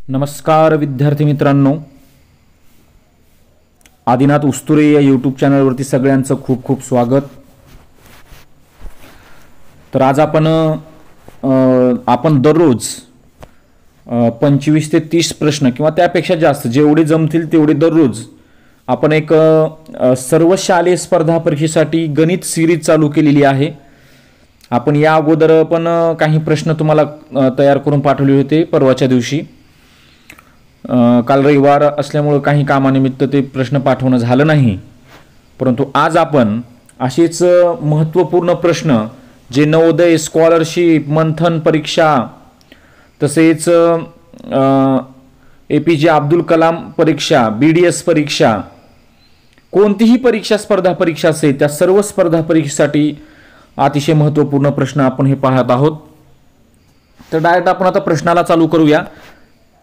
नमस्कार विद्यार्थी मित्रांनो, आदिनाथ उस्तुरे या यूट्यूब चॅनलवरती सगळ्यांचं खूप खूप स्वागत। तर आज आपण दररोज 25 ते 30 प्रश्न किंवा त्यापेक्षा जास्त जेवढे जमतील तेवढे दररोज आपण एक सर्व शालेय स्पर्धा परीक्षेसाठी गणित सिरीज चालू केलेली आहे। आपण या अगोदर पण काही प्रश्न तुम्हाला तयार करून पाठवले होते परवाच्या दिवशी। काल रविवार असल्यामुळे काही कामानिमित्त ते प्रश्न पाठवणं झालं नाही, परंतु आज आपण असेच महत्त्वपूर्ण प्रश्न जे नवोदय, स्कॉलरशिप, मंथन परीक्षा, तसेच APJ अब्दुल कलाम परीक्षा, BDS परीक्षा, कोणतीही परीक्षा स्पर्धा परीक्षा असेल त्या सर्व स्पर्धा परीक्षेसाठी अतिशय महत्त्वपूर्ण प्रश्न आपण हे पाहत आहोत। तर डायरेक्ट आपण आता प्रश्नाला चालू करूया।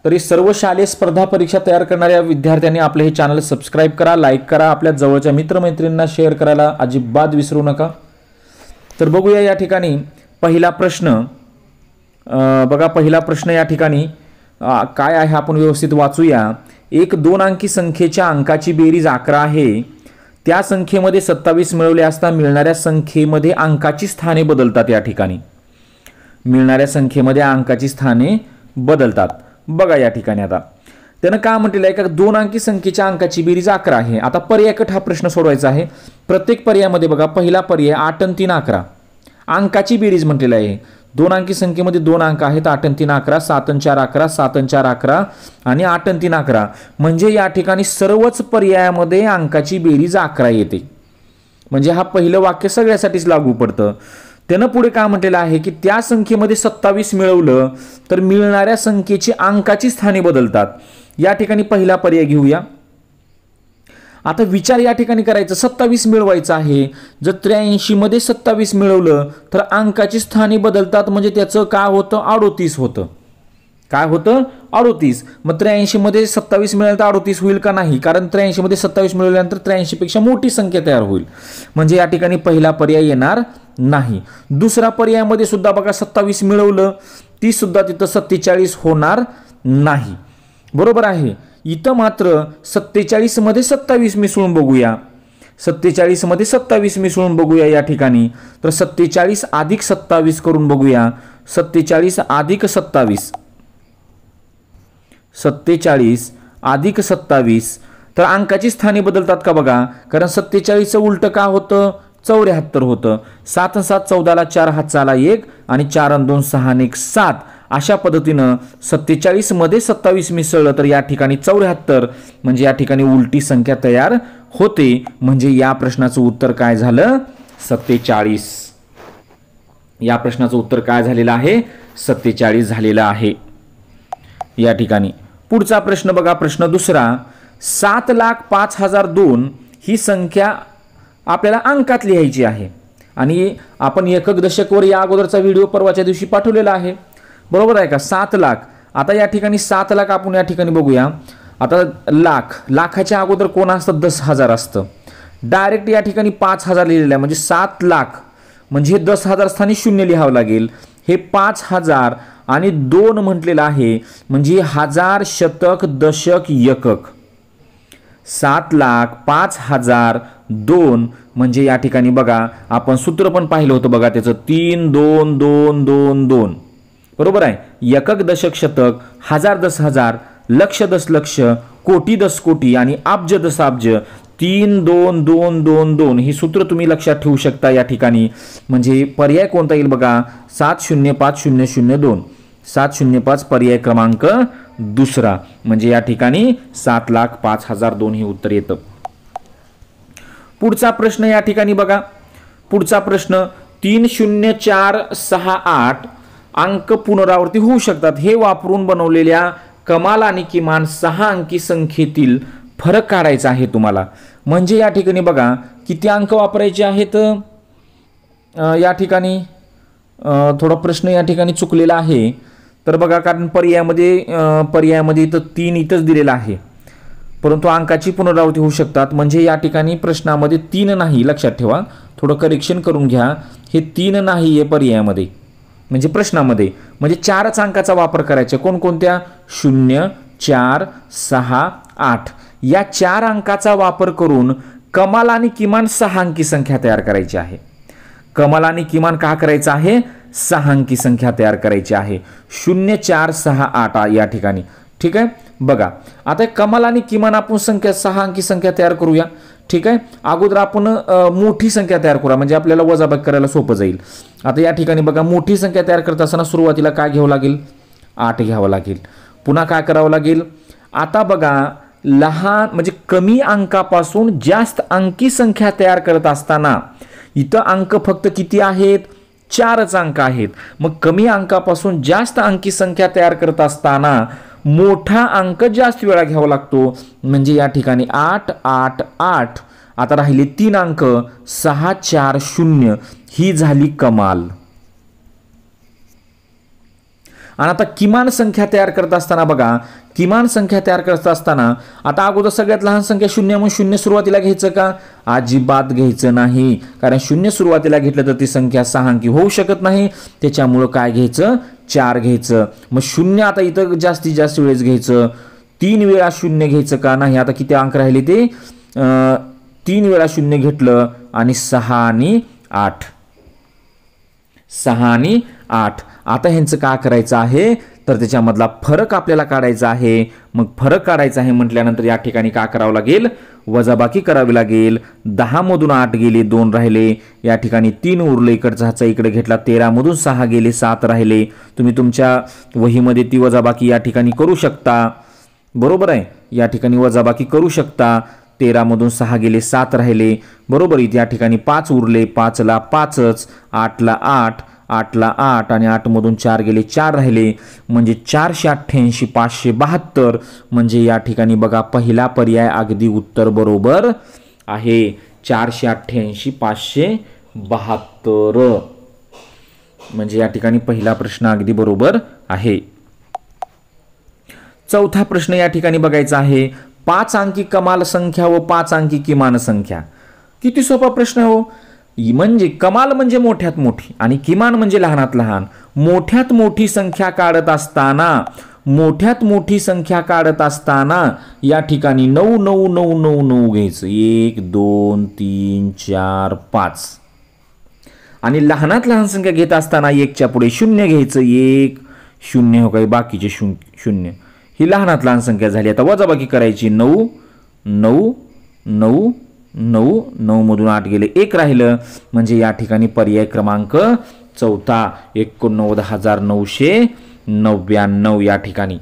तरी सर्व शालेय स्पर्धा परीक्षा तयार करणाऱ्या विद्यार्थ्यांनी आपले हे चॅनल सबस्क्राइब करा, लाईक करा, आपल्या जवळच्या मित्रमैत्रिणींना शेअर करायला अजिबात विसरू नका। तर बघूया या ठिकाणी पहिला प्रश्न। बघा पहिला प्रश्न या ठिकाणी काय आहे आपण व्यवस्थित वाचूया। एक 2 अंकी संख्येच्या अंकाची बेरीज 11 आहे, त्या संख्येमध्ये 27 मिळवले असता मिळणाऱ्या संख्येमध्ये अंकाची स्थाने बदलतात। या ठिकाणी मिळणाऱ्या संख्येमध्ये अंकाची स्थाने बदलतात। बघा या ठिकाणी आता त्यानं काय म्हटलेलं आहे का 2 अंकी संख्येच्या अंकाची बेरीज 11 आहे। आता पर्यायकट हा प्रश्न सोडवायचा आहे। प्रत्येक पर्यायामध्ये बघा पहिला पर्याय 8 आणि 3 11 अंकाची बेरीज म्हटलेलं आहे। 2 अंकी संख्येमध्ये 2 अंक आहेत, 8 आणि 3 11, 7 आणि 4 11, 7 आणि 4 11 आणि 8 आणि 3 11। म्हणजे या ठिकाणी सर्वच पर्यायामध्ये अंकाची बेरीज 11 येते। म्हणजे हा पहिलं वाक्य सगळ्यासाठीच लागू पडतं। त्यानं पुढे काय म्हटलेलं आहे की त्या संख्येमध्ये 27 मिळवलं तर मिळणाऱ्या संख्येची अंकाची स्थाने बदलतात। या ठिकाणी पहिला पर्याय घेऊया। आता विचार या ठिकाणी करायचं, 27 मिळवायचं आहे। जर 83 मध्ये 27 मिळवलं तर अंकाची स्थाने बदलतात, म्हणजे त्याचं काय होतं 38 होतं। काय होतं 38। मग 83 मध्ये 27 मिळालं तर 38 होईल का नाही, कारण 83 मध्ये 27 मिळवल्यानंतर 83 पेक्षा मोठी संख्या तयार होईल, म्हणजे या ठिकाणी पहिला पर्याय येणार नाही। दुसरा पर्यायामध्ये सुद्धा बघा 27 मिळवलं ती सुद्धा तिथं 47 होणार नाही, बरोबर आहे। इथं मात्र 47 मध्ये 27 मिसळून बघूया, 47 मध्ये 27 मिसळून बघूया या ठिकाणी। तर 47 अधिक 27 करून बघूया, 47 अधिक 27, 47 अधिक 27 तर अंकाची स्थाने बदलतात का बघा, कारण 47चं उलट का होतं 74 होतं। 7 आणि 7 14ला 4 हातचाला 1 आणि 4 आणि 2 6 आणि 1 7। अशा पद्धतीनं 47 मध्ये 27 मिसळलं तर या ठिकाणी 74, म्हणजे या ठिकाणी उलटी संख्या तयार होते। म्हणजे या प्रश्नाचं उत्तर काय झालं 47। या प्रश्नाचं उत्तर काय झालेलं आहे 47 झालेलं आहे या ठिकाणी। पुढचा प्रश्न बघा, प्रश्न दुसरा। 7,05,002 ही संख्या आपल्याला अंकात लिहायची आहे आणि आपण एकक दशकवर या अगोदरचा व्हिडिओ परवाच्या दिवशी पाठवलेला आहे, बरोबर आहे का। 7 लाख। आता या ठिकाणी 7 लाख आपण या ठिकाणी बघूया। आता लाखाच्या अगोदर कोण असतं 10,000 असतं। डायरेक्ट या ठिकाणी 5,000 लिहिलेलं आहे, म्हणजे 7 लाख म्हणजे 10,000 स्थानी 0 लिहावं लागेल। हे 5,000 आणि 2 म्हटलेलं आहे, म्हणजे हजार, शतक, दशक, एकक। 7,05,002 म्हणजे या ठिकाणी बघा आपण सूत्र पण पाहिलं होतं बघा त्याचं 3 2 2 2 2, बरोबर आहे। एकक दशक शतक, हजार दस हजार, लक्ष दस लक्ष, कोटी दस कोटी आणि अब्ज दस अब्ज 3 2 2 2 2 ही सूत्र तुम्ही लक्षात ठेवू शकता या ठिकाणी। म्हणजे पर्याय कोणता येईल बघा 7,05,002, 7,05 पर्याय क्रमांक दुसरा, म्हणजे या ठिकाणी 7,05,002 हे उत्तर येतं। पुढचा प्रश्न या ठिकाणी बघा, पुढचा प्रश्न 30468 अंक पुनरावृत्ती होऊ शकतात हे वापरून बनवलेल्या कमाल आणि किमान 6 अंकी संख्येतील फरक काढायचा आहे तुम्हाला। म्हणजे या ठिकाणी बघा किती अंक वापरायचे आहेत। या ठिकाणी थोडा प्रश्न या ठिकाणी चुकलेला आहे। तर बघा कारण पर्यायामध्ये इथं 3 इथंच दिलेला आहे, परंतु अंकाची पुनरावृत्ती होऊ शकतात। म्हणजे या ठिकाणी प्रश्नामध्ये 3 नाही, लक्षात ठेवा, थोडं करेक्शन करून घ्या। हे 3 नाही आहे पर्यायामध्ये, म्हणजे प्रश्नामध्ये, म्हणजे 4च अंकाचा वापर करायचा। कोणकोणत्या 0 4 6 8 या 4 अंकाचा वापर करून कमाल आणि किमान 6 अंकी संख्या तयार करायची आहे. कमाल आणि किमान का करायचं आहे? 6 अंकी संख्या तयार करायची आहे. 0 4 6 8 या ठिकाणी. ठीक आहे, बघा आता कमाल आणि किमान आपण संख्या 6 अंकी संख्या तयार करूया. ठीक आहे, अगोदर आपण मोठी संख्या तयार करूया म्हणजे आपल्याला वजाबाकी करायला सोपं जाईल. आता या ठिकाणी बघा मोठी संख्या तयार करत असताना सुरुवातीला काय घ्यावं लागेल? 8 घ्यावं लागेल. पुन्हा काय करावं लागेल? आता बघा लहान म्हणजे कमी अंकापासून जास्त अंकी संख्या तयार करत असताना इथं अंक फक्त किती आहेत? 4च अंक आहेत. मग कमी अंकापासून जास्त अंकी संख्या तयार करत असताना मोठा अंक जास्त वेळा घ्यावा लागतो. म्हणजे या ठिकाणी 8 8 8. आता राहिले 3 अंक 6 4 0 ही झाली कमाल. आणि आता किमान संख्या तयार करत असताना बघा किमान संख्या तयार करत असताना आता अगोदर सगळ्यात लहान संख्या 0 मग 0 सुरुवातीला घ्यायचं का? अजिबात घ्यायचं नाही, कारण 0 सुरुवातीला घेतलं तर ती संख्या 6 अंकी होऊ शकत नाही. त्याच्यामुळं काय घ्यायचं? 4 घ्यायचं. मग 0 आता इथं जास्तीत जास्त वेळेस घ्यायचं. 3 वेळा 0 घ्यायचं का? नाही. आता किती अंक राहिले ते 3 वेळा 0 घेतलं आणि 6 आणि 8 6 आणि 8. आता ह्यांचं काय करायचं आहे तर त्याच्यामधला फरक आपल्याला काढायचा आहे. मग फरक काढायचा आहे म्हटल्यानंतर या ठिकाणी काय करावं लागेल? वजाबाकी करावी लागेल. 10 मधून 8 गेले 2 राहिले. या ठिकाणी 3 उरले, इकडचा हाचा इकडे घेतला 13 मधून 6 गेले 7 राहिले. तुम्ही तुमच्या वहीमध्ये ती वजाबाकी या ठिकाणी करू शकता. बरोबर आहे, या ठिकाणी वजाबाकी करू शकता. 13 मधून 6 गेले 7 राहिले. बरोबर, इथे या ठिकाणी 5 उरले. 5 ला 5च, 8 ला 8, 8 ला 8 आणि 8 मधून 4 गेले 4 राहिले. म्हणजे 488 572. म्हणजे या ठिकाणी बघा पहिला पर्याय अगदी उत्तर बरोबर आहे. 488 572 म्हणजे या ठिकाणी पहिला प्रश्न अगदी बरोबर आहे. चौथा प्रश्न या ठिकाणी बघायचा आहे. 5 अंकी कमाल संख्या व 5 अंकी किमान संख्या. किती सोपा प्रश्न हो. म्हणजे कमाल म्हणजे मोठ्यात मोठी आणि किमान म्हणजे लहानात लहान. मोठ्यात मोठी संख्या काढत असताना या ठिकाणी 9 9 9 9 9 घ्यायचं. 1 2 3 4 5. आणि लहानात लहान संख्या घेत असताना 1च्या पुढे 0 घ्यायचं. 1 0 हो काही बाकीचे 0. ही लहानात लहान संख्या झाली. आता वजाबाकी करायची. 9 9 9 9 9 मधून 8 गेले 1 राहिलं. म्हणजे या ठिकाणी पर्याय क्रमांक चौथा 89,999 या ठिकाणी.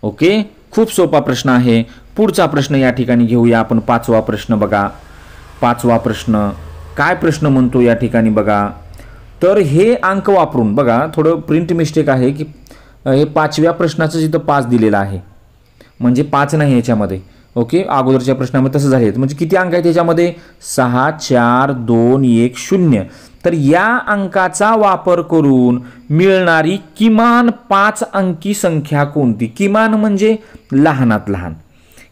ओके, खूप सोपा प्रश्न आहे. पुढचा प्रश्न या ठिकाणी घेऊया आपण. 5वा प्रश्न बघा. 5वा प्रश्न काय प्रश्न म्हणतो या ठिकाणी बघा. तर हे अंक वापरून बघा थोडं प्रिंट मिस्टेक आहे की हे 5व्या प्रश्नाचं जिथं 5 दिलेलं आहे म्हणजे 5 नाही याच्यामध्ये. ओके, अगोदरच्या प्रश्नामध्ये तसं झाले. म्हणजे किती अंक आहेत त्याच्यामध्ये? 6 4 2 1 0. तर या अंकाचा वापर करून मिळणारी किमान 5 अंकी संख्या कोणती? किमान म्हणजे लहानात लहान.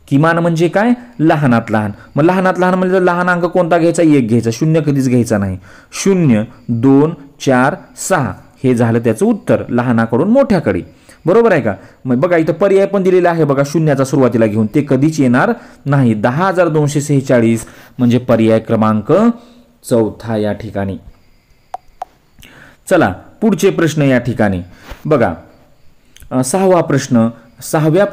किमान म्हणजे काय? लहानात लहान. मग लहानात लहान म्हणजे लहान अंक कोणता घ्यायचा? 1 घ्यायचा. 0 कधीच घ्यायचा नाही. 0 2 4 6 हे झालं त्याचं उत्तर लहानाकडून मोठ्याकडे. बरोबर आहे का? मग बघा इथं पर्याय पण दिलेला आहे बघा 0चा सुरुवातीला घेऊन. ते कधीच येणार नाही. 10,246 म्हणजे पर्याय क्रमांक चौथा या ठिकाणी. चला पुढचे प्रश्न या ठिकाणी बघा. 6वा प्रश्न. 6व्या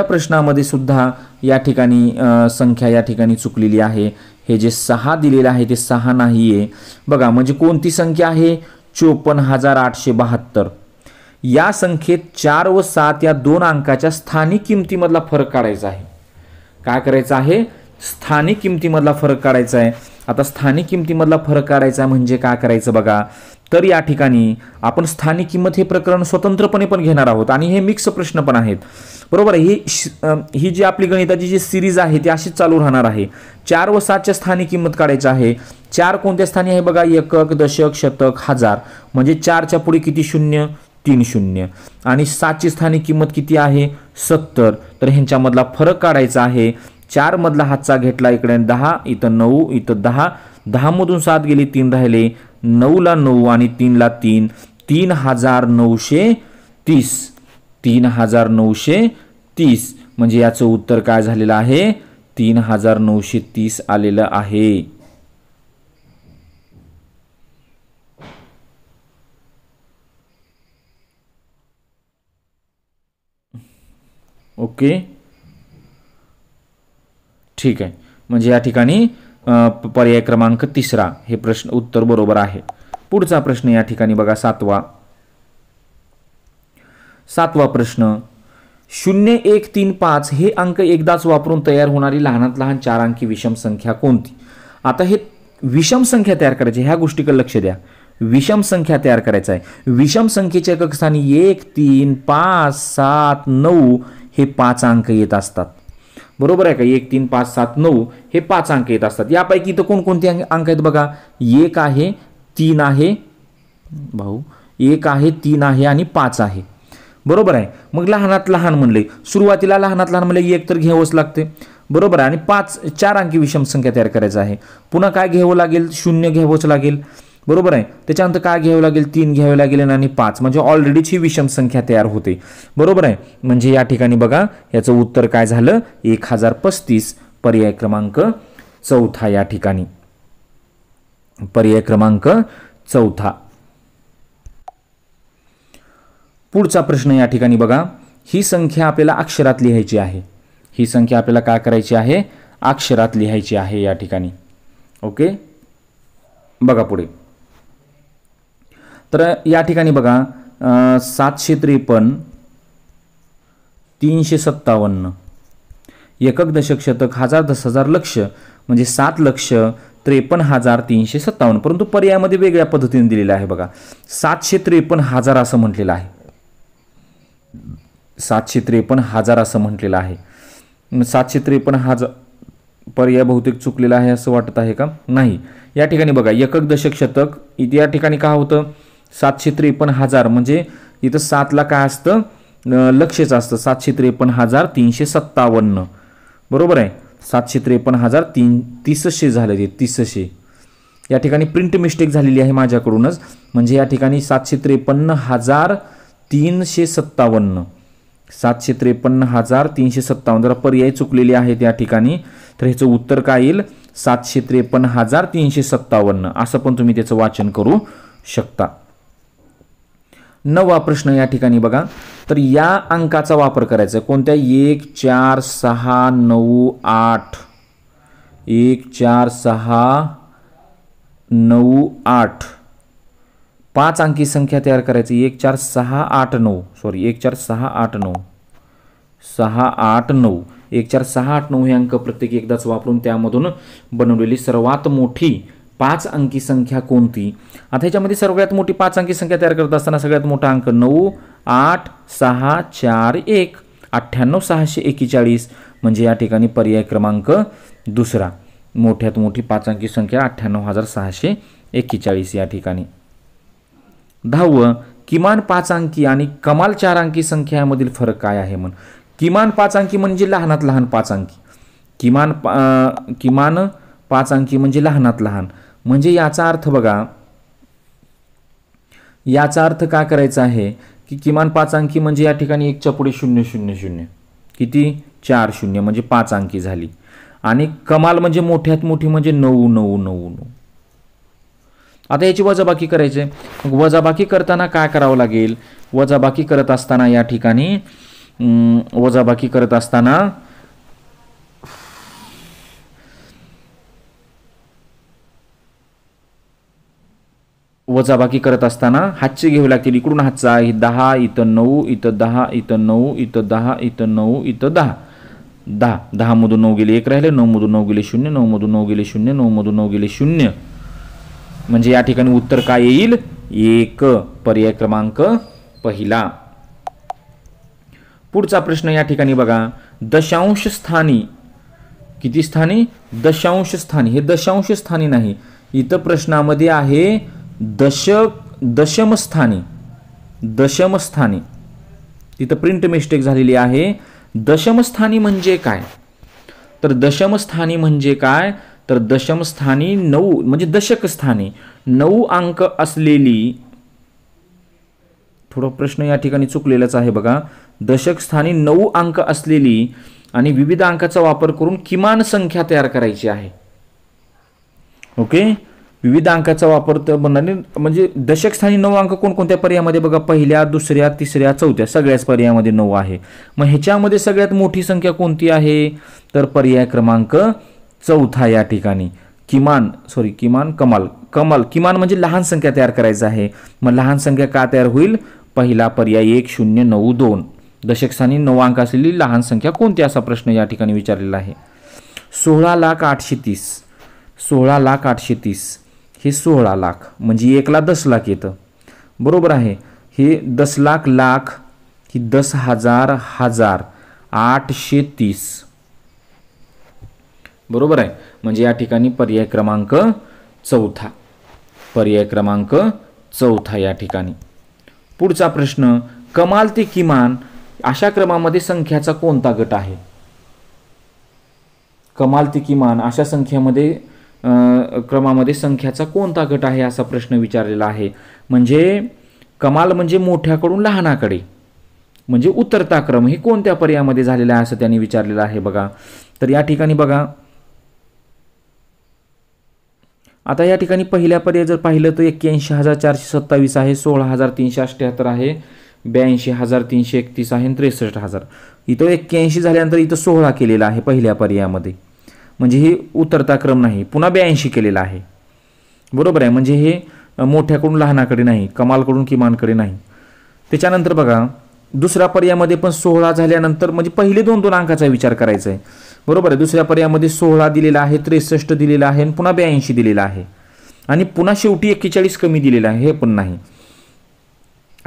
प्रश्नामध्ये सुद्धा या ठिकाणी संख्या या ठिकाणी चुकलेली आहे. हे जे 6 दिलेलं आहे ते 6 नाहीये बघा. म्हणजे कोणती संख्या आहे? 54,872. या संख्येत 4 व 7 या 2 अंकाच्या स्थानिक किमतीमधला फरक काढायचा आहे. काय करायचं आहे? स्थानिक किमतीमधला फरक काढायचा आहे. आता स्थानिक किमतीमधला फरक काढायचा म्हणजे काय करायचं बघा. तर या ठिकाणी आपण स्थानिक किंमत हे प्रकरण स्वतंत्रपणे पण घेणार आहोत आणि हे मिक्स प्रश्न पण आहेत. बरोबर आहे. ही जी आपली गणिताची जी सिरीज आहे ती अशीच चालू राहणार आहे. 4 व 7च्या स्थानिक किंमत काढायचं आहे. 4 कोणत्या स्थानी आहे बघा? एकक दशक शतक हजार. म्हणजे 4च्या पुढे किती 0? 3 0. आणि 7ची स्थानिक किंमत किती आहे? 70. तर ह्यांच्यामधला फरक काढायचा आहे. 4 मधला हातचा घेतला इकडे 10, इथं 9, इथं 10. 10 मधून 7 गेले 3 राहिले. 9 ला 9 आणि 3 ला 3. 3930. 3930 म्हणजे याचं उत्तर काय झालेलं आहे? 3930 आलेलं आहे. ओके, ठीक आहे. म्हणजे या ठिकाणी पर्याय क्रमांक 3 हे प्रश्न उत्तर बरोबर आहे. पुढचा प्रश्न या ठिकाणी बघा, 7वा प्रश्न. 0 1 3 5 हे अंक एकदाच वापरून तयार होणारी लहानात लहान 4 अंकी विषम संख्या कोणती? आता हे विषम संख्या तयार करायची, ह्या गोष्टीकडे लक्ष द्या. विषम संख्या तयार करायचा आहे. विषम संख्येच्या एकक स्थानी 1 3 5 7 9 हे 5 अंक येत असतात. बरोबर आहे का? 1 3 5 7 9 हे 5 अंक येत असतात. यापैकी इथं कोणकोणते अंक आहेत बघा. 1 आहे, 3 आहे भाऊ, 1 आहे, 3 आहे आणि 5 आहे. बरोबर आहे. मग लहानात लहान म्हणले, सुरुवातीला लहानात लहान म्हणले 1 तर घ्यावंच लागते. बरोबर आहे. आणि 4 अंकी विषम संख्या तयार करायचं आहे. पुन्हा काय घ्यावं लागेल? 0 घ्यावंच लागेल. बरोबर आहे. त्याच्यानंतर काय घ्यावं लागेल? 3 घ्यावे लागेल आणि 5, म्हणजे ऑलरेडीच ही विषम संख्या तयार होते. बरोबर आहे. म्हणजे या ठिकाणी बघा, याचं उत्तर काय झालं? 1035. पर्याय क्रमांक 4 या ठिकाणी. पर्याय क्रमांक 4. पुढचा प्रश्न या ठिकाणी बघा. ही संख्या आपल्याला अक्षरात लिहायची आहे. ही संख्या आपल्याला काय करायची आहे? अक्षरात लिहायची आहे या ठिकाणी. ओके, बघा पुढे. तर या ठिकाणी बघा, 753 357 एकक दशक शतक हजार दस हजार लक्ष म्हणजे 7,53,357. परंतु पर्यायामध्ये वेगळ्या पद्धतीने दिलेलं आहे बघा. 753,000 असं म्हटलेलं आहे. 753,000 असं म्हटलेलं आहे. 753,000 पर्याय बहुतेक चुकलेला आहे असं वाटत आहे का? नाही. या ठिकाणी बघा, एकक दशक शतक इथे या ठिकाणी काय होतं? 753,000 म्हणजे इथं 7ला काय असतं? लक्षच असतं. 753,357. बरोबर आहे. 753,300 झाले, ते 300. या ठिकाणी प्रिंट मिस्टेक झालेली आहे माझ्याकडूनच. म्हणजे या ठिकाणी 753,357. 753,357 जरा पर्याय चुकलेले आहेत या ठिकाणी. तर ह्याचं उत्तर काय येईल? 753,357 असं पण तुम्ही त्याचं वाचन करू शकता. 9वा प्रश्न या ठिकाणी बघा. तर या अंकाचा वापर करायचा कोणत्या? 1 4 6 9 8. 1 4 6 9 8 5 अंकी संख्या तयार करायची. 1 4 6 8 9 सॉरी 1 4 6 8 9 6 8 9 1 4 6 8 9 हे अंक प्रत्येक एकदाच वापरून त्यामधून बनवलेली सर्वात मोठी 5 अंकी संख्या कोणती? आता ह्याच्यामध्ये सर्वात मोठी 5 अंकी संख्या तयार करत असताना सगळ्यात मोठा अंक 9 8 6 4 1 98,641 म्हणजे या ठिकाणी पर्याय क्रमांक 2 मोठ्यात मोठी 5 अंकी संख्या 98,641 या ठिकाणी. 10वं, किमान 5 अंकी आणि कमाल 4 अंकी संख्यामधील फरक काय आहे? म्हण किमान 5 अंकी म्हणजे लहानात लहान 5 अंकी. किमान 5 अंकी म्हणजे लहानात लहान. म्हणजे याचा अर्थ बघा, याचा अर्थ काय करायचा आहे की किमान 5 अंकी म्हणजे या ठिकाणी 1च्या पुढे 0 0 0 किती? 4 0 म्हणजे 5 अंकी झाली. आणि कमाल म्हणजे मोठ्यात मोठी म्हणजे 9 9 9 9. आता याची वजाबाकी करायची. मग वजाबाकी करताना काय करावं लागेल? वजाबाकी करत असताना या ठिकाणी वजाबाकी करत असताना हातचे घ्यावे लागतील. इकडून हातचा आहे 10, इथं 9, इथं 10, इथं 9, इथं 10, इथं 9, इथं 10. 10 मधून 9 गेले 1 राहिले, 9 मधून 9 गेले 0, 9 मधून 9 गेले 0, 9 मधून 9 गेले 0. म्हणजे या ठिकाणी उत्तर काय येईल? 1. पर्याय क्रमांक 1. पुढचा प्रश्न या ठिकाणी बघा. दशांश स्थानी किती स्थानी? दशांश स्थानी. हे दशांश स्थानी नाही, इथं प्रश्नामध्ये आहे दशम स्थानी. दशम स्थानी तिथं प्रिंट मिस्टेक झालेली आहे. दशम स्थानी म्हणजे काय? तर दशम स्थानी म्हणजे काय? तर दशम स्थानी 9 म्हणजे दशक स्थानी 9 अंक असलेली थोडं प्रश्न या ठिकाणी चुकलेलाच आहे बघा. दशक स्थानी 9 अंक असलेली आणि विविध अंकाचा वापर करून किमान संख्या तयार करायची आहे. ओके, विविध अंकाचा वापर तर बनणारे म्हणजे दशक स्थानी 9 अंक कोणकोणत्या पर्यायामध्ये बघा, पहिल्या, दुसऱ्या, तिसऱ्या, चौथ्या सगळ्याच पर्यायामध्ये 9 आहे. मग ह्याच्यामध्ये सगळ्यात मोठी संख्या कोणती आहे, तर पर्याय क्रमांक चौथा या ठिकाणी. किमान म्हणजे लहान संख्या तयार करायचं आहे. मग लहान संख्या का तयार होईल, पहिला पर्याय 1092. दशकस्थानी 9 अंक असलेली लहान संख्या कोणती, असा प्रश्न या ठिकाणी विचारलेला आहे. 16,830 हे 16 लाख म्हणजे 1 ला 10 लाख येतं. बरोबर आहे. हे 10 लाख लाख ही 10,000 हजार 830. बरोबर आहे. म्हणजे या ठिकाणी पर्याय क्रमांक चौथा या ठिकाणी. पुढचा प्रश्न, कमाल ते किमान अशा क्रमामध्ये संख्याचा कोणता गट आहे. कमाल ते किमान अशा क्रमामध्ये संख्याचा कोणता गट आहे, असा प्रश्न विचारलेला आहे. म्हणजे कमाल म्हणजे मोठ्याकडून लहानाकडे म्हणजे उतरता क्रम, हे कोणत्या पर्यायामध्ये झालेला आहे असं त्यांनी विचारलेलं आहे बघा. तर या ठिकाणी बघा, आता या ठिकाणी पहिल्या पर्याय जर पाहिलं तर 81,427 आहे, 16,378 आहे, 82,331 आहे, 63,000. इथं 81 झाल्यानंतर इथं 16 केलेला आहे पहिल्या पर्यायामध्ये, म्हणजे हे उतरता क्रम नाही. पुन्हा 82 केलेला आहे. बरोबर आहे. म्हणजे हे मोठ्याकडून लहानाकडे नाही, कमालकडून किमानकडे नाही. त्याच्यानंतर बघा, दुसऱ्या पर्यायामध्ये पण 16 झाल्यानंतर म्हणजे पहिले 2 अंकाचा विचार करायचा आहे. बरोबर आहे. दुसऱ्या पर्यायामध्ये 16 दिलेला आहे, 63 दिलेला आहे आणि पुन्हा 82 दिलेला आहे आणि पुन्हा शेवटी 41 कमी दिलेला आहे, हे पण नाही.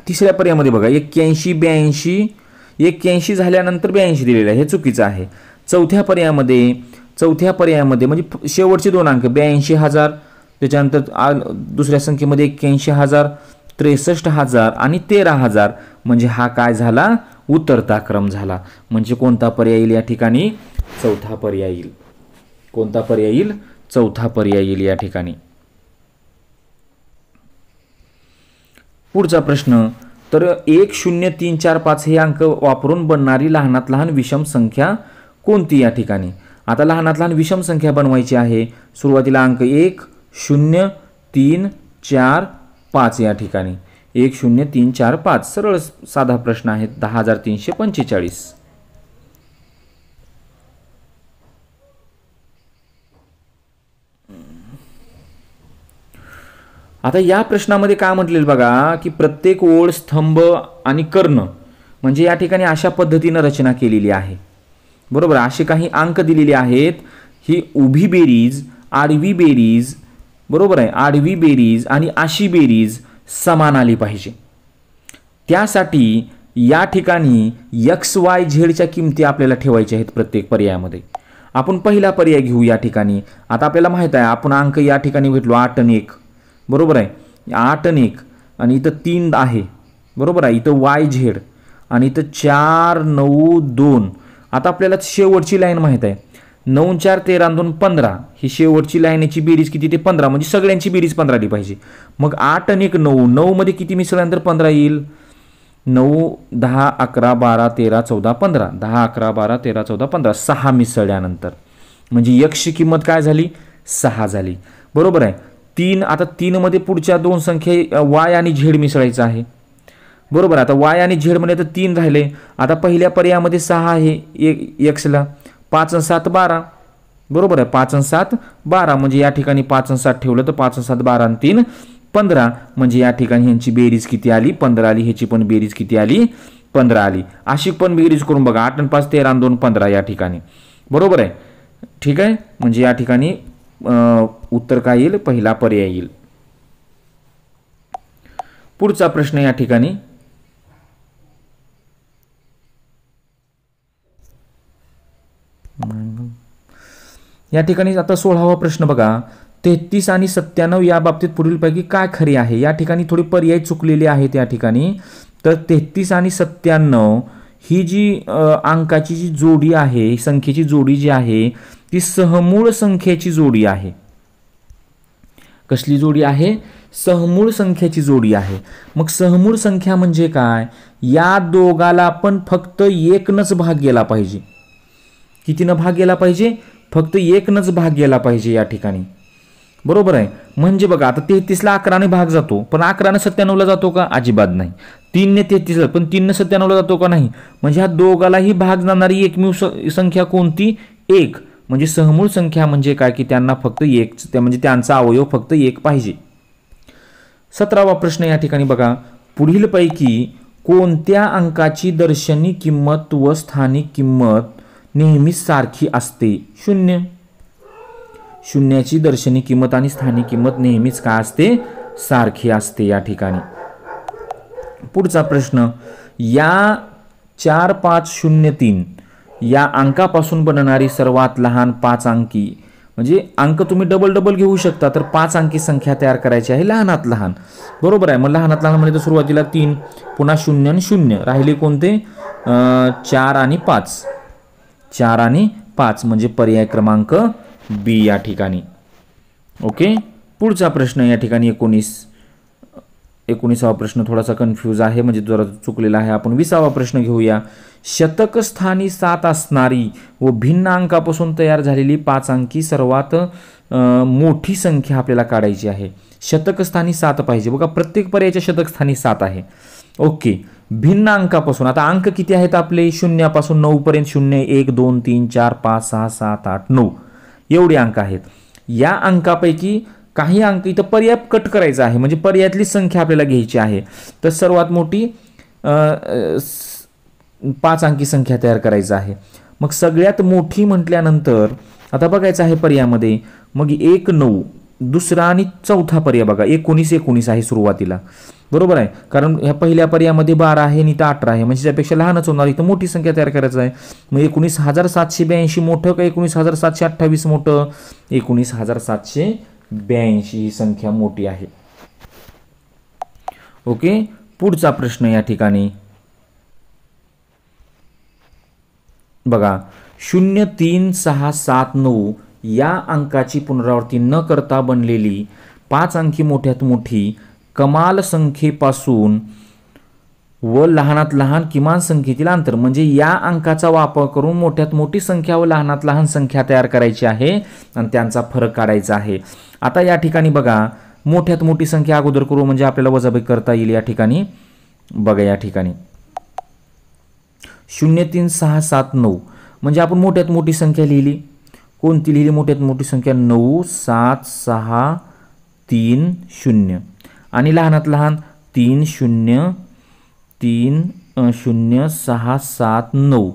तिसऱ्या पर्यायामध्ये बघा 81 82 झाल्यानंतर 82 दिलेलं आहे, हे चुकीचं आहे. चौथ्या पर्यायामध्ये म्हणजे शेवटचे 2 अंक 82,000, त्याच्यानंतर दुसऱ्या संख्येमध्ये 81,000, 63,000 आणि 13,000, म्हणजे हा काय झाला, उतरता क्रम झाला. म्हणजे कोणता पर्याय येईल या ठिकाणी, चौथा पर्याय येईल. कोणता पर्याय येईल, चौथा पर्याय येईल या ठिकाणी. पुढचा प्रश्न, तर 1 0 3 4 5 हे अंक वापरून बनणारी लहानात लहान विषम संख्या कोणती या ठिकाणी. आता लहानात लहान विषम संख्या बनवायची आहे. सुरुवातीला अंक 1 0 3 4 5 या ठिकाणी 1 0 3 4 5 सरळ साधा प्रश्न आहे. 10,345. आता या प्रश्नामध्ये काय म्हटलेलं बघा, की प्रत्येक ओळ, स्तंभ आणि कर्ण म्हणजे या ठिकाणी अशा पद्धतीने रचना केलेली आहे. बरोबर. असे काही अंक दिलेले आहेत. ही उभी बेरीज, आडवी बेरीज, बरोबर आहे, आडवी बेरीज आणि अशी बेरीज समान आली पाहिजे. त्यासाठी या ठिकाणी XYZ च्या किमती आपल्याला ठेवायच्या आहेत प्रत्येक पर्यायामध्ये. आपण पहिला पर्याय घेऊ या ठिकाणी. आता आपल्याला माहित आहे आपण अंक या ठिकाणी भेटलो 8 आणि 1. बरोबर आहे. 8 आणि 1 आणि इथं 3 आहे. बरोबर आहे. इथं YZ आणि इथं 4 9 2. आता आपल्याला शेवटची लाईन माहित आहे 9 4 13 2 15. ही शेवटची लाईनची बेरीज किती, ते 15, म्हणजे सगळ्यांची बेरीज 15 आली पाहिजे. मग 8 आणि 1 9, 9 मध्ये किती मिसळल्यानंतर 15 येईल, 9 10 11 12 13 14 15, 10 11 12 13 14 15, 6 मिसळल्यानंतर म्हणजे Xची किंमत काय झाली, 6 झाली. बरोबर आहे. 3, आता 3 मध्ये पुढच्या 2 संख्या Y आणि Z मिसळायचं आहे. बरोबर. आता Y आणि Z मध्ये तर 3 राहिले. आता पहिल्या पर्यायामध्ये 6 आहे Xला, 5 आणि 7 12. बरोबर आहे. 5 आणि 7 12 म्हणजे या ठिकाणी 5 आणि 7 ठेवलं तर 5 आणि 7 12 आणि 3 15, म्हणजे या ठिकाणी ह्यांची बेरीज किती आली, 15 आली. ह्याची पण बेरीज किती आली, 15 आली. अशी पण बेरीज करून बघा. 8 आणि 5 13 आणि 2 15 या ठिकाणी. बरोबर आहे. ठीक आहे. म्हणजे या ठिकाणी उत्तर काय येईल, पहिला पर्याय येईल. पुढचा प्रश्न या ठिकाणी, या ठिकाणी आता 16वा प्रश्न बघा. 33 आणि 97 या बाबतीत पुढीलपैकी काय खरे आहे. या ठिकाणी थोडी पर्याय चुकलेले आहेत या ठिकाणी. तर 33 आणि 97 ही जी अंकाची जी जोडी आहे, संख्येची जोडी जी आहे ती सहमूळ संख्येची जोडी आहे. कसली जोडी आहे, सहमूळ संख्याची जोडी आहे. मग सहमूळ संख्या म्हणजे काय? या दोघाला पण फक्त एकनच भाग गेला पाहिजे. कितीनं भाग गेला पाहिजे? फक्त एकनच भाग गेला पाहिजे या ठिकाणी. बरोबर आहे. म्हणजे बघा आता 33ला 11ने भाग जातो, पण 11ने 97ला जातो का? अजिबात नाही. 3ने 33ला, पण 3ने 97ला जातो का? नाही. म्हणजे ह्या दोघालाही भाग जाणारी एकमेव संख्या कोणती? 1. म्हणजे सहमूळ संख्या म्हणजे काय की त्यांना फक्त एक, म्हणजे त्यांचा अवयव फक्त 1 पाहिजे. 17वा प्रश्न या ठिकाणी बघा. पुढीलपैकी कोणत्या अंकाची दर्शनी किंमत व स्थानिक किंमत नेहमीच सारखी असते? 0. शून्याची दर्शनी किंमत आणि स्थानिक किंमत नेहमीच काय असते? सारखी असते या ठिकाणी. पुढचा प्रश्न. या 4503 या अंकापासून बनणारी सर्वात लहान 5 अंकी, म्हणजे अंक तुम्ही डबल घेऊ शकता, तर 5 अंकी संख्या तयार करायची आहे लहानात लहान. बरोबर आहे. मग लहानात लहान म्हणजे सुरुवातीला 3, पुन्हा 0 आणि 0 राहिले कोणते? 4 आणि 5. 4 आणि 5 म्हणजे पर्याय क्रमांक बी या ठिकाणी. ओके. पुढचा प्रश्न या ठिकाणी 19वा प्रश्न थोडासा कन्फ्यूज आहे, म्हणजे जरा चुकलेला आहे. आपण 20वा प्रश्न घेऊया. शतक स्थानी 7 असणारी व भिन्न अंकापासून तयार झालेली 5 अंकी सर्वात मोठी संख्या आपल्याला काढायची आहे. शतक स्थानी 7 पाहिजे. बघा प्रत्येक पर्यायाच्या शतक स्थानी 7 आहे. ओके. भिन्न अंकापासून, आता अंक किती आहेत आपले? 0 पासून 9 पर्यंत. 0, 1, 2, 3, 4, 5, 6, 7, 8, 9 एवढे अंक आहेत. या अंकापैकी काही अंक इथं पर्याय कट करायचा आहे, म्हणजे पर्यायातली संख्या आपल्याला घ्यायची आहे. तर सर्वात मोठी 5 अंकी संख्या तयार करायची आहे. मग सगळ्यात मोठी म्हटल्यानंतर आता बघायचं आहे पर्यायामध्ये. मग 1, 9 दुसरा आणि चौथा पर्याय बघा. 19 आहे सुरुवातीला. बरोबर आहे. कारण ह्या पहिल्या पर्यायामध्ये 12 आहे आणि इथं 18 आहे, म्हणजे त्यापेक्षा लहानच होणार. इथं मोठी संख्या तयार करायचं आहे. मग 19,782 मोठं का 19,728 मोठं? 19,782 ही संख्या मोठी आहे. ओके. पुढचा प्रश्न या ठिकाणी बघा. 0, 3, 6, 7, 9 या अंकाची पुनरावृत्ती न करता बनलेली 5 अंकी मोठ्यात मोठी कमाल संख्येपासून व लहानात लहान किमान संख्येतील अंतर, म्हणजे या अंकाचा वापर करून मोठ्यात मोठी संख्या व लहानात लहान संख्या तयार करायची आहे आणि त्यांचा फरक काढायचा आहे. आता या ठिकाणी बघा मोठ्यात मोठी संख्या अगोदर करू, म्हणजे आपल्याला वजाबाकी करता येईल. या ठिकाणी बघा, या ठिकाणी 0, 3, 6, 7, 9 म्हणजे आपण मोठ्यात मोठी संख्या लिहिली. कोणती लिहिली मोठ्यात मोठी संख्या? 9, 7, 6, 3, 0 आणि लहानात लहान 3, 0, 3, 0, 6, 7, 9.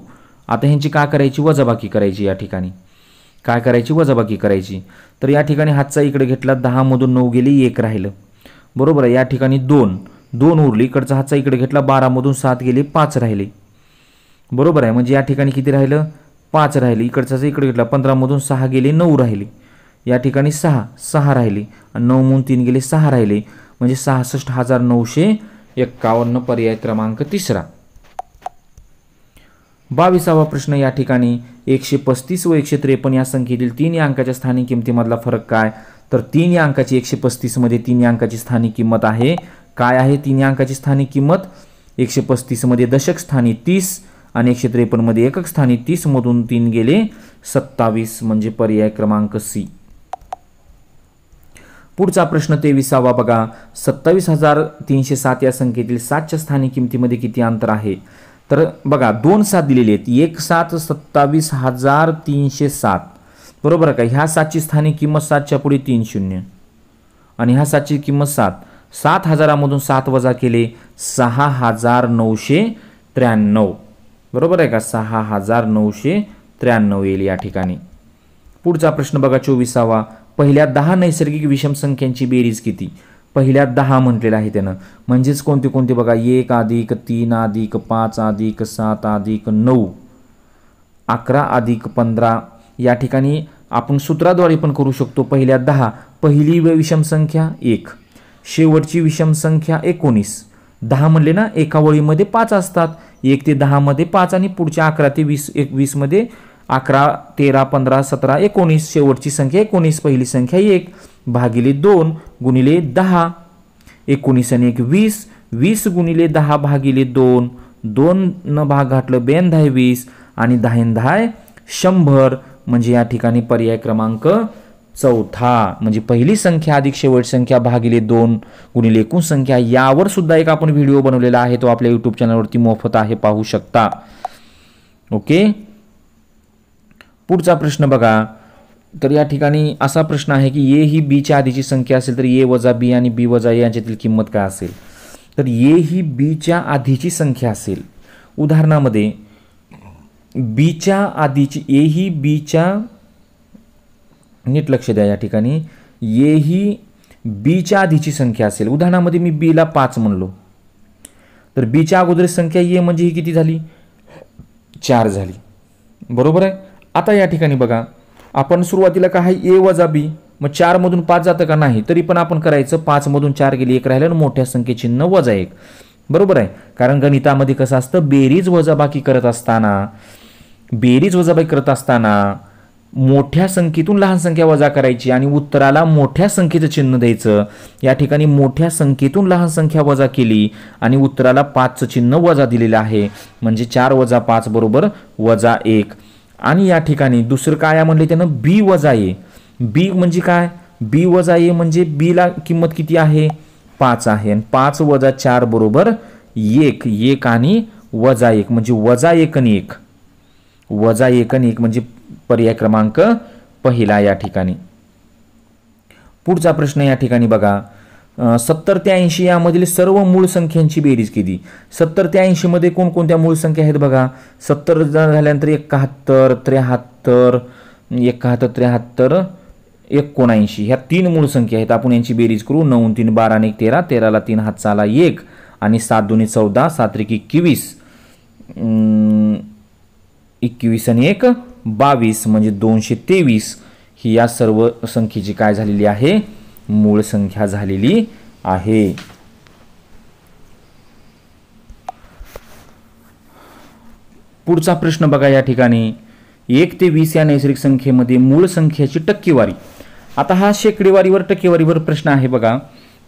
आता ह्यांची काय करायची? वजाबाकी करायची. या ठिकाणी काय करायची? वजाबाकी करायची. तर या ठिकाणी हातचा इकडे घेतला, 10 मधून 9 गेली, 1 राहिलं. बरोबर आहे. या ठिकाणी 2 उरली. इकडचा हातचा इकडे घेतला, 12 मधून 7 गेले, 5 राहिले. बरोबर आहे. म्हणजे या ठिकाणी किती राहिलं? 5 राहिले. इकडचा इकडे घेतला, 15 मधून 6 गेले, 9 राहिले. या ठिकाणी 6 राहिले आणि 9 मधून 3 गेले, 6 राहिले. म्हणजे 66,951 पर्याय क्रमांक 3. 22वा प्रश्न या ठिकाणी. 135 व 153 या संख्येतील 3 या अंकाच्या स्थानिक किमतीमधला फरक काय? तर 3 या अंकाची 135 मध्ये 3 या अंकाची स्थानिक किंमत आहे. काय आहे 3 या अंकाची स्थानिक किंमत? 135 मध्ये दशक स्थानी 30 आणि 153 मध्ये एकक स्थानी 30 मधून 3 गेले 27, म्हणजे पर्याय क्रमांक सी. पुढचा प्रश्न 23वा बघा. 27,307 या संख्येतील 7च्या स्थानिक किमतीमध्ये किती अंतर आहे? तर बघा 2 7 दिलेले आहेत. 1 7 27,307. बरोबर आहे का? ह्या 7ची स्थानिक किंमत 7च्या पुढे 3 0 आणि ह्या 7ची किंमत 7. 7,000 मधून 7 वजा केले 6,993. बरोबर आहे का? 6,993 येईल या ठिकाणी. पुढचा प्रश्न बघा 24वा. पहिल्या 10 नैसर्गिक विषम संख्यांची बेरीज किती? पहिल्या 10 म्हटलेलं आहे त्यानं, म्हणजेच कोणते कोणते बघा. 1 + 3 + 5 + 7 + 9 11 + 15. या ठिकाणी आपण सूत्राद्वारे पण करू शकतो. पहिल्या 10 पहिली विषम संख्या 1, शेवटची विषम संख्या 19. 10 म्हणले ना, एका वळीमध्ये 5 असतात. 1 ते 10 मध्ये 5 आणि पुढच्या 11 ते 20 मध्ये 11, 13, 15, 17, 19. शेवटची संख्या 19, पहिली संख्या 1 भागिले 2 गुणिले 10 19 आणि 1 20, 20 गुणिले 10 भागिले 2, 2 न भाग घातलं 2 10 20 आणि 10 10 100 म्हणजे या ठिकाणी पर्याय क्रमांक चौथा म्हणजे पहिली संख्या अधिक शेवट संख्या भागिले 2 गुणिले एकूण संख्या यावर सुद्धा एक आपण व्हिडिओ बनवलेला आहे तो आपल्या YouTube चॅनलवरती मोफत आहे पाहू शकता. ओके. पुढचा प्रश्न बघा. तर या ठिकाणी असा प्रश्न आहे की ए ही बी च्या आधीची संख्या असेल तर ए वजा बी आणि बी वजा ए यांच्यातील किंमत काय असेल. तर ए ही बी च्या आधीची संख्या असेल. उदाहरणामध्ये बी च्या आधीची ए ही बी च्या नीट लक्ष द्या या ठिकाणी ए ही बी च्या आधीची संख्या असेल. उदाहरणामध्ये मी बी ला 5 म्हणलो तर बी च्या अगोदर संख्या ए म्हणजे ही किती झाली 4 झाली. बरोबर आहे. आता या ठिकाणी बघा आपण सुरुवातीला काय ए वजा बी मग 4 मधून 5 जातं का नाही तरी पण आपण करायचं 5 मधून 4 गेली 1 राहिलं मोठ्या संख्ये चिन्ह वजा 1. बरोबर आहे. कारण गणितामध्ये कसं असतं बेरीज वजाबाकी करत असताना मोठ्या संख्येतून लहान संख्या वजा करायची आणि उत्तराला मोठ्या संख्येचं चिन्ह द्यायचं. या ठिकाणी मोठ्या संख्येतून लहान संख्या वजा केली आणि उत्तराला 5चं चिन्ह वजा दिलेलं आहे म्हणजे 4 वजा 5 बरोबर वजा 1. आणि या ठिकाणी दुसरं काय म्हणले त्यानं बी वजा ए. बी म्हणजे काय बी वजा ए म्हणजे बी ला किंमत किती आहे 5 आहे आणि 5 वजा 4 बरोबर 1. 1 आणि वजा 1 म्हणजे वजा 1 आणि 1 वजा 1 आणि 1 म्हणजे पर्याय क्रमांक पहिला या ठिकाणी. पुढचा प्रश्न या ठिकाणी बघा 70 ते 80 यामधील सर्व मूळ संख्यांची बेरीज किती. 70 ते 80 मध्ये कोणकोणत्या मूळ संख्या आहेत बघा. 70 झाल्यानंतर 71 73 71 73 79 ह्या 3 मूळ संख्या आहेत. आपण यांची बेरीज करू. 9 3 12 आणि 1 13 13 ला 3 हात चाला 1 आणि 7 2 14 7 1 21 21 आणि 1 22 म्हणजे 223 ही या सर्व संख्येची काय झालेली आहे मूळ संख्या झालेली आहे. पुढचा प्रश्न बघा या ठिकाणी 1 ते 20 या नैसर्गिक संख्येमध्ये मूळ संख्येची टक्केवारी. आता हा शेकडेवारीवर टक्केवारीवर प्रश्न आहे बघा.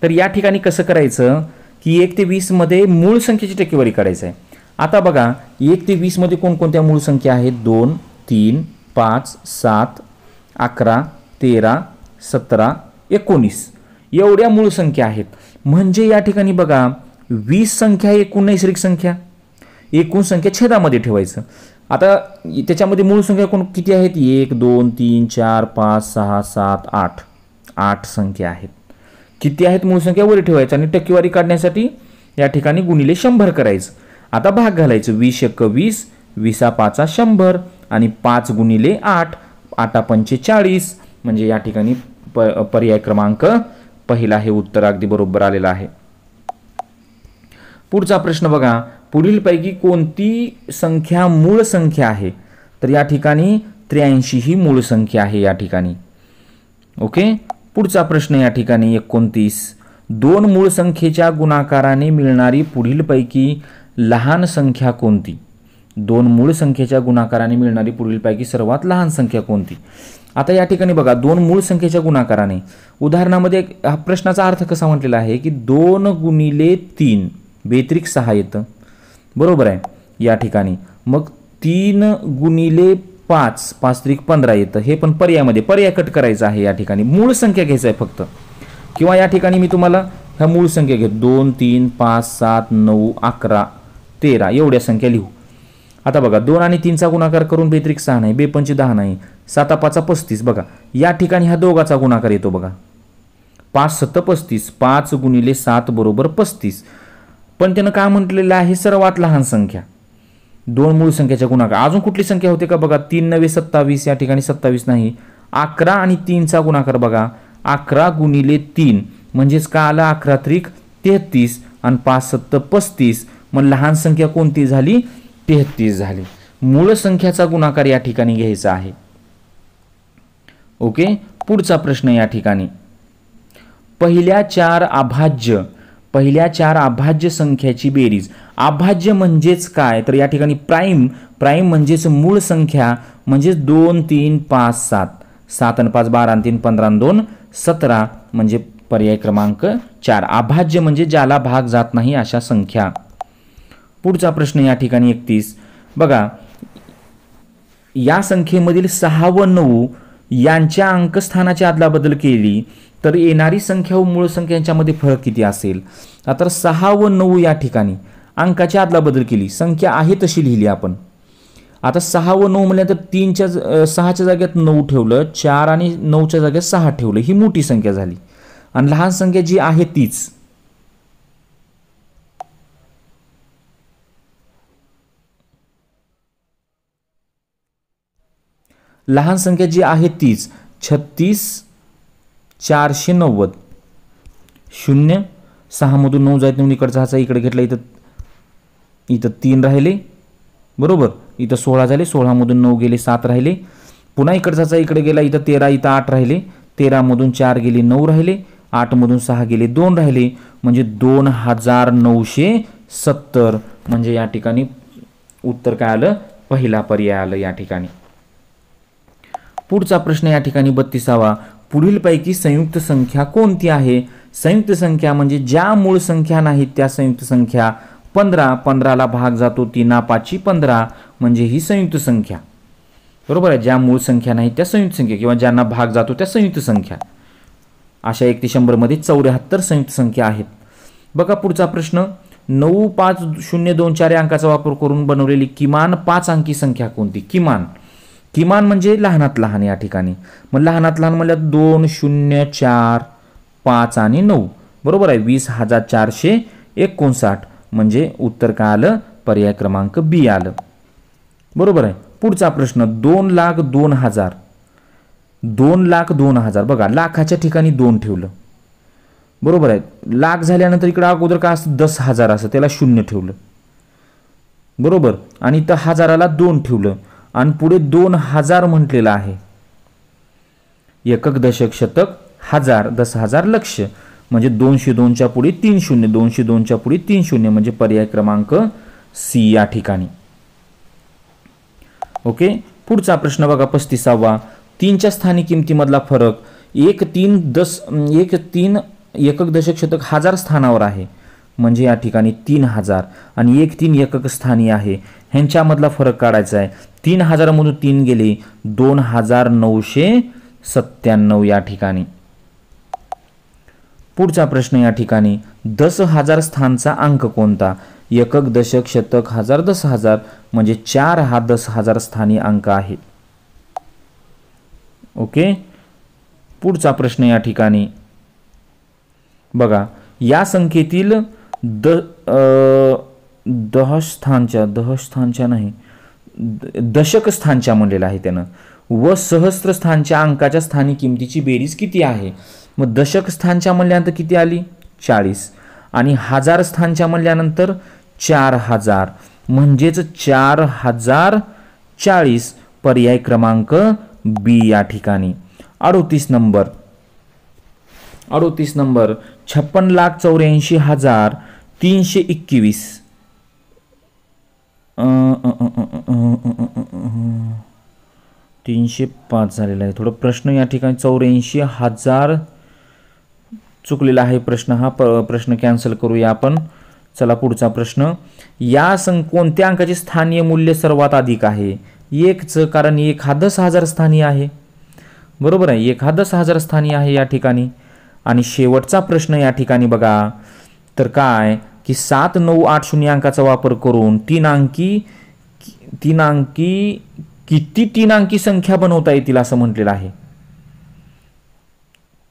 तर या ठिकाणी कसं करायचं की 1 ते 20 मध्ये मूळ संख्येची टक्केवारी करायचं आहे. आता बघा 1 ते 20 मध्ये कोणकोणत्या मूळ संख्या आहेत 2 3 5 7 11 13 17 19 एवढ्या मूळ संख्या आहेत. म्हणजे या ठिकाणी बघा 20 संख्या एकूण नैसर्गिक संख्या एकूण संख्या छेदामध्ये ठेवायचं. आता त्याच्यामध्ये मूळ संख्या कोण किती आहेत 1 2 3 4 5 6 7 8 8 संख्या आहेत. किती आहेत मूळ संख्या वर ठेवायचं आणि टक्केवारी काढण्यासाठी या ठिकाणी गुणिले 100 करायचं. आता भाग घालायचं 20 × 20 20 5 100 आणि 5 गुणिले 8 8 5 40 म्हणजे या ठिकाणी पर्याय क्रमांक पहिला हे उत्तर अगदी बरोबर आलेलं आहे. पुढचा प्रश्न बघा पुढीलपैकी कोणती संख्या मूळ संख्या आहे. तर या ठिकाणी 83 ही मूळ संख्या आहे या ठिकाणी. ओके. पुढचा प्रश्न या ठिकाणी 29 दोन मूळ संख्येच्या गुणाकाराने मिळणारी पुढीलपैकी लहान संख्या कोणती. दोन मूळ संख्येच्या गुणाकाराने मिळणारी पुढीलपैकी सर्वात लहान संख्या कोणती. आता या ठिकाणी बघा दोन मूळ संख्येच्या गुणाकाराने उदाहरणामध्ये हा प्रश्नाचा अर्थ कसा म्हटलेला आहे की 2 गुणिले 3 बेत्रिक 6 येतं. बरोबर आहे या ठिकाणी. मग 3 गुणिले 5 5 त्रिक 15 येतं. हे पण पर्यायामध्ये पर्याय कट करायचा आहे. या ठिकाणी मूळ संख्या घ्यायचं आहे फक्त. किंवा या ठिकाणी मी तुम्हाला ह्या मूळ संख्या घेतो 2 3 5 7 9 11 13 एवढ्या संख्या लिहू. आता बघा 2 आणि 3 चा गुणाकार करून बेत्रिक 6 नाही 2 5 10 नाही 7 5 35. बघा या ठिकाणी ह्या दोघाचा गुणाकार येतो बघा 5 7 35 5 गुणिले 7 बरोबर 35. पण त्यानं काय म्हटलेलं आहे सर्वात लहान संख्या. दोन मूळ संख्येच्या गुणाकार अजून कुठली संख्या होते का बघा 3 9 27 या ठिकाणी 27 नाही 11 आणि 3 चा गुणाकार बघा 11 गुणिले 3 म्हणजेच काय आलं 11 त्रिक 33 आणि 5 7 35. मग लहान संख्या कोणती झाली 33 झाली. मूळ संख्याचा गुणाकार या ठिकाणी घ्यायचा आहे. ओके. पुढचा प्रश्न या ठिकाणी पहिल्या चार अभाज्य संख्याची बेरीज. अभाज्य म्हणजेच काय तर या ठिकाणी प्राइम म्हणजेच मूळ संख्या म्हणजेच 2 3 5 7 7 आणि 5 12 आणि 3 15 आणि 2 17 म्हणजे पर्याय क्रमांक 4. अभाज्य म्हणजे ज्याला भाग जात नाही अशा संख्या. पुढचा प्रश्न या ठिकाणी 31. बघा, या संख्येमधील 6 व 9 यांच्या अंकस्थानाची अदलाबदल केली तर येणारी संख्या व मूळ संख्या यांच्यामध्ये फरक किती असेल. आता 6 व 9 या ठिकाणी अंकाची अदलाबदल केली, संख्या आहे तशी लिहिली आपण. आता 6 व 9 म्हणलं तर 6च्या जागेत 9 ठेवलं, 4 आणि 9च्या जागेत 6 ठेवलं, ही मोठी संख्या झाली. आणि लहान संख्या जी आहे तीच, लहान संख्या जी आहे तीच 36,490. 0 6 मधून 9 जायत म्हणून इकडचा हाचा इकडे घेतला, इथं 3 राहिले, बरोबर. इथं 16 झाले, 16 मधून 9 गेले, 7 राहिले. पुन्हा इकडचा इकडे गेला, इथं 13, इथं 8 राहिले. 13 मधून 4 गेले, 9 राहिले. 8 मधून 6 गेले, 2 राहिले. म्हणजे 2970. म्हणजे या ठिकाणी उत्तर काय आलं, पहिला पर्याय आलं या ठिकाणी. पुढचा प्रश्न या ठिकाणी 32वा. पुढीलपैकी संयुक्त संख्या कोणती आहे. संयुक्त संख्या म्हणजे ज्या मूळ संख्या नाहीत त्या संयुक्त संख्या. 15, 15ला भाग जातो 3 15, म्हणजे ही संयुक्त संख्या, बरोबर आहे. ज्या मूळ संख्या नाहीत त्या संयुक्त संख्या किंवा ज्यांना भाग जातो त्या संयुक्त संख्या. अशा 1 ते 100 मध्ये 74 संयुक्त संख्या आहेत. बघा पुढचा प्रश्न. 9, 5, 0, 2, 4 या अंकाचा वापर करून बनवलेली किमान 5 अंकी संख्या कोणती. किमान म्हणजे लहानात लहान या ठिकाणी. मग लहानात लहान म्हणजे 2, 0, 4, 5 आणि 9, बरोबर आहे. 20,459. म्हणजे उत्तर काय आलं, पर्याय क्रमांक बी आलं, बरोबर आहे. पुढचा प्रश्न. 2,02,000. 2,02,000. बघा, लाखाच्या ठिकाणी 2 ठेवलं, बरोबर आहे. लाख झाल्यानंतर इकडे अगोदर काय असतं, 10,000 असं, त्याला 0 ठेवलं, बरोबर. आणि इथं हजाराला 2 ठेवलं आणि पुढे 2000 म्हटलेलं आहे. एकक, दशक, शतक, हजार, 10,000, लक्ष. म्हणजे 202च्या पुढे 3 शून्य, 202च्या पुढे 3 शून्य, म्हणजे पर्याय क्रमांक सी या ठिकाणी. ओके. पुढचा प्रश्न बघा 35वा. 3च्या स्थानी किमतीमधला फरक. 1, 3 एकक, दशक, शतक, हजार स्थानावर आहे, म्हणजे या ठिकाणी 3000. आणि 1, 3 एकक स्थानी आहे, ह्यांच्यामधला फरक काढायचा आहे. 3000 मधून 3 गेले, 2997 या ठिकाणी. पुढचा प्रश्न या ठिकाणी. 10,000 स्थानचा अंक कोणता. एकक, दशक, शतक, हजार, 10,000, म्हणजे 4 हा 10,000 स्थानी अंक आहे. ओके. पुढचा प्रश्न या ठिकाणी बघा. या संख्येतील दशक स्थानच्या म्हणलेलं आहे त्यानं, व सहस्त्र स्थानच्या अंकाच्या स्थानी किमतीची बेरीज किती आहे. मग दशक स्थानच्या म्हणल्यानंतर किती आली, 40. आणि हजार स्थानच्या म्हणल्यानंतर 4000, म्हणजेच 4040. पर्याय क्रमांक बी या ठिकाणी. 38 नंबर. 56,84,321. 305 झालेला आहे. थोडं प्रश्न या ठिकाणी 84,000 चुकलेला आहे प्रश्न. हा प्रश्न कॅन्सल करूया आपण. चला पुढचा प्रश्न. या कोणत्या अंकाचे स्थानीय मूल्य सर्वात अधिक आहे. 1चं, कारण 1 हा 10,000 स्थानी आहे, बरोबर आहे. 1 हा 10,000 स्थानी आहे या ठिकाणी. आणि शेवटचा प्रश्न या ठिकाणी बघा, तर काय की 7, 9, 8, 0 अंकाचा वापर करून 3 अंकी किती 3 अंकी संख्या बनवता येतील असं म्हटलेलं आहे.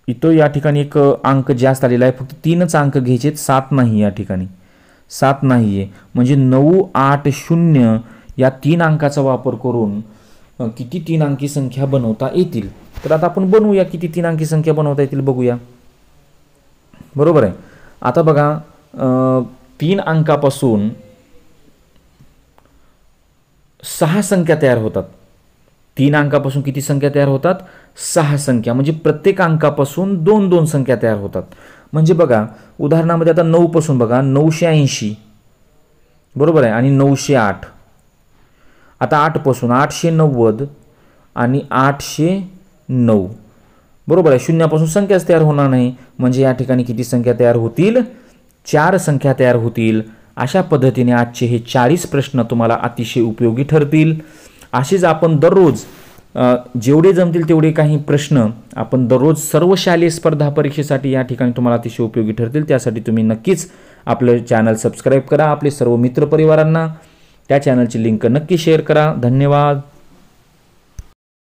इथं या ठिकाणी एक अंक जास्त आलेला आहे, फक्त 3च अंक घ्यायचे, 7 नाही या ठिकाणी, 7 नाहीये. म्हणजे 9, 8, 0 या 3 अंकाचा वापर करून किती 3 अंकी संख्या बनवता येतील. तर आता आपण बनवूया, किती 3 अंकी संख्या बनवता येतील बघूया, बरोबर आहे. आता बघा 3 अंकापासून 6 संख्या तयार होतात. 3 अंकापासून किती संख्या तयार होतात, 6 संख्या. म्हणजे प्रत्येक अंकापासून 2-2 संख्या तयार होतात. म्हणजे बघा उदाहरणामध्ये आता 9 पासून बघा 980, बरोबर आहे. आणि 908. आता 8 पासून 890 आणि 809. बरोबर आहे, शून्यापासून संख्याच तयार होणार नाही. म्हणजे या ठिकाणी किती संख्या तयार होतील? 4 संख्या तयार होतील. अशा पद्धतीने आजचे हे 40 प्रश्न तुम्हाला अतिशय उपयोगी ठरतील. असेच आपण दररोज जेवढे जमतील तेवढे काही प्रश्न आपण दररोज सर्व शालेय स्पर्धा परीक्षेसाठी या ठिकाणी तुम्हाला अतिशय उपयोगी ठरतील. त्यासाठी तुम्ही नक्कीच आपलं चॅनल सबस्क्राईब करा. आपले सर्व मित्रपरिवारांना त्या चॅनलची लिंक नक्की शेअर करा. धन्यवाद.